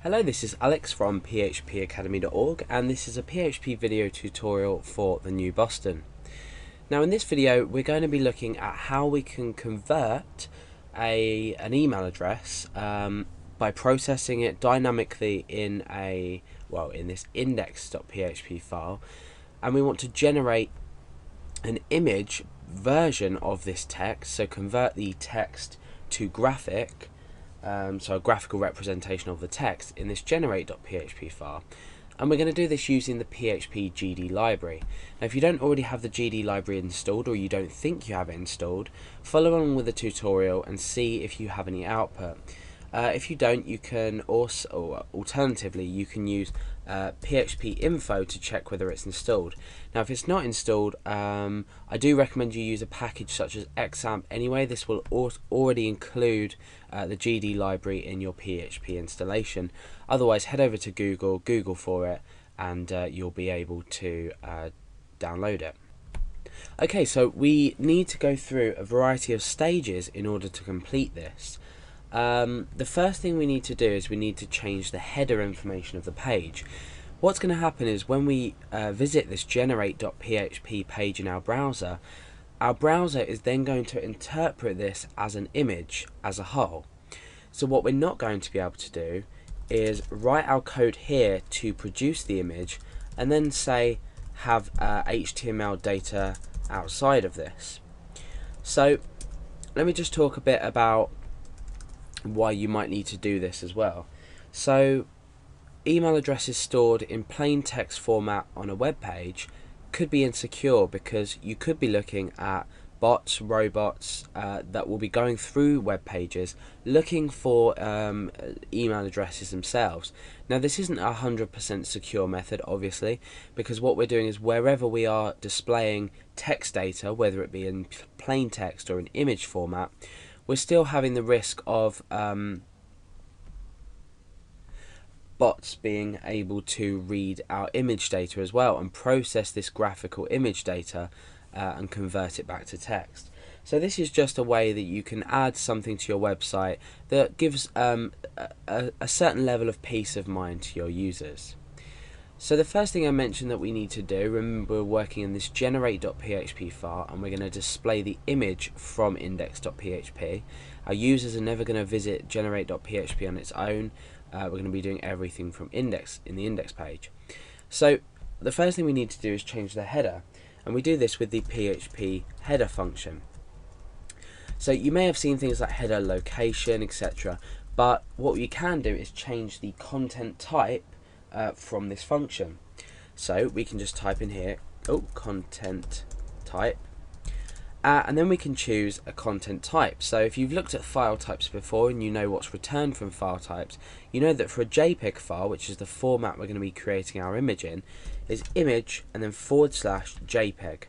Hello, this is Alex from phpacademy.org, and this is a PHP video tutorial for the New Boston. Now in this video we're going to be looking at how we can convert an email address by processing it dynamically in this index.php file, and we want to generate an image version of this text, so convert the text to graphic. So a graphical representation of the text in this generate.php file, and we're going to do this using the PHP GD library. Now if you don't already have the GD library installed, or you don't think you have it installed, follow along with the tutorial and see if you have any output. If you don't, you can also, or alternatively, you can use PHP info to check whether it's installed. Now if it's not installed, I do recommend you use a package such as XAMPP anyway. This will already include the GD library in your PHP installation. Otherwise, head over to Google for it, and you'll be able to download it. Okay, so we need to go through a variety of stages in order to complete this. The first thing we need to do is we need to change the header information of the page. What's going to happen is when we visit this generate.php page in our browser is then going to interpret this as an image as a whole. So what we're not going to be able to do is write our code here to produce the image and then say have HTML data outside of this. So let me just talk a bit about why you might need to do this as well. So email addresses stored in plain text format on a web page could be insecure, because you could be looking at bots, robots that will be going through web pages looking for email addresses themselves. Now this isn't a 100% secure method, obviously, because what we're doing is wherever we are displaying text data, whether it be in plain text or in image format, we're still having the risk of bots being able to read our image data as well and process this graphical image data and convert it back to text. So this is just a way that you can add something to your website that gives a certain level of peace of mind to your users. So the first thing I mentioned that we need to do, remember we're working in this generate.php file, and we're going to display the image from index.php. Our users are never going to visit generate.php on its own. We're going to be doing everything from index in the index page. So the first thing we need to do is change the header, and we do this with the PHP header function. So you may have seen things like header location, etc., but what you can do is change the content type from this function. So we can just type in here, content type, and then we can choose a content type. So if you've looked at file types before and you know what's returned from file types, you know that for a JPEG file, which is the format we're going to be creating our image in, is image and then /JPEG.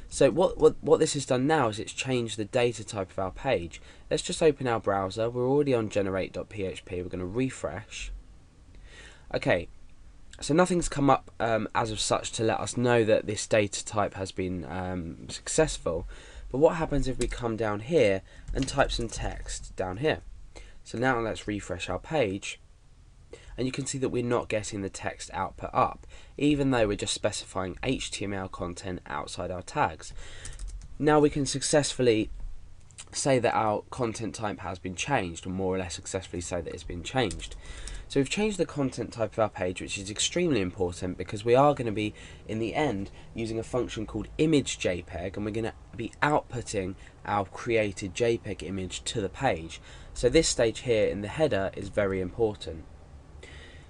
So what this has done now is it's changed the data type of our page. Let's just open our browser. We're already on generate.php. We're going to refresh. Okay, so nothing's come up as of such to let us know that this data type has been successful. But what happens if we come down here and type some text down here? So now let's refresh our page, and you can see that we're not getting the text output up, even though we're just specifying HTML content outside our tags. Now we can successfully say that our content type has been changed, or more or less successfully say that it's been changed. So we've changed the content type of our page, which is extremely important because we are going to be, in the end, using a function called image.jpg, and we're going to be outputting our created JPEG image to the page. So this stage here in the header is very important.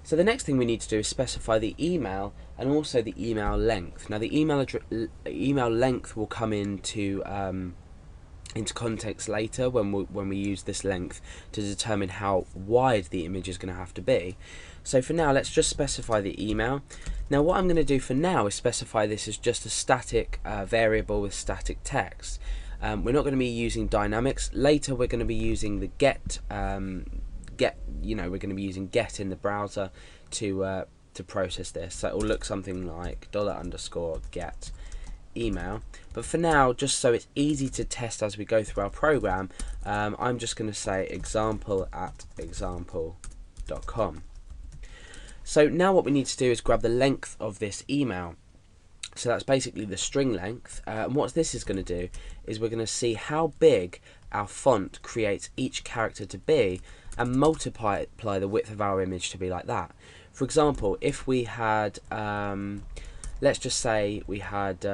So the next thing we need to do is specify the email and also the email length. Now the email length will come into context later when we use this length to determine how wide the image is going to have to be. So for now, let's just specify the email. Now what I'm going to do for now is specify this as just a static variable with static text. We're not going to be using dynamics. Later we're going to be using the get. We're going to be using get in the browser to process this. So it will look something like $_get email. But for now, just so it's easy to test as we go through our program, I'm just going to say example@example.com. So now what we need to do is grab the length of this email. So that's basically the string length, and what this is going to do is we're going to see how big our font creates each character to be and multiply the width of our image to be like that. For example, if we had, let's just say we had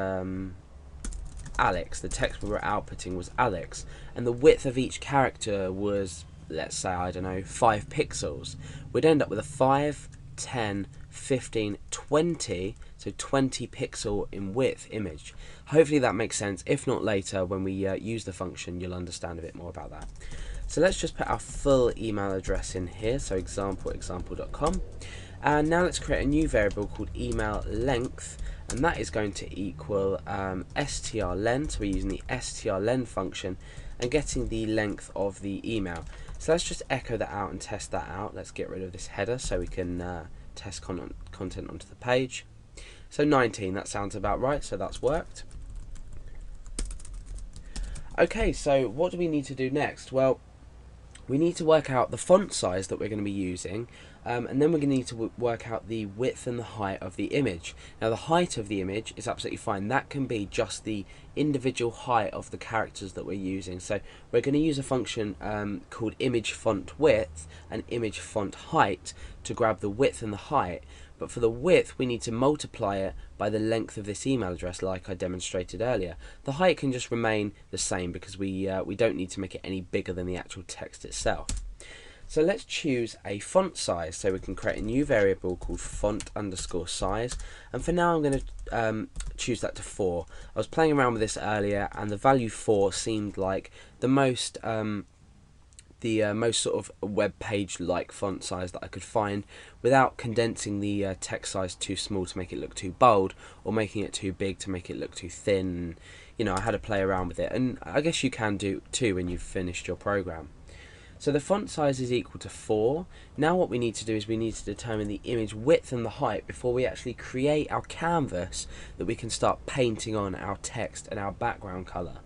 Alex, the text we were outputting was Alex, and the width of each character was, let's say, I don't know, 5 pixels, we'd end up with a 5, 10, 15, 20, so 20 pixel in width image. Hopefully that makes sense. If not, later when we use the function you'll understand a bit more about that. So let's just put our full email address in here, so example.com, and now let's create a new variable called email length, and that is going to equal strlen, so we're using the strlen function and getting the length of the email. So let's just echo that out and test that out. Let's get rid of this header so we can test content onto the page. So 19, that sounds about right, so that's worked. Okay, so what do we need to do next? Well, we need to work out the font size that we're going to be using, and then we're going to need to work out the width and the height of the image. Now the height of the image is absolutely fine. That can be just the individual height of the characters that we're using. So we're going to use a function called image font width and image font height to grab the width and the height. But for the width we need to multiply it by the length of this email address like I demonstrated earlier. The height can just remain the same because we don't need to make it any bigger than the actual text itself. So let's choose a font size, so we can create a new variable called font_size, and for now I'm going to choose that to 4. I was playing around with this earlier and the value 4 seemed like the most sort of web page like font size that I could find without condensing the text size too small to make it look too bold or making it too big to make it look too thin. You know, I had to play around with it, and I guess you can do too when you've finished your program. So the font size is equal to 4. Now what we need to do is we need to determine the image width and the height before we actually create our canvas that we can start painting on our text and our background color.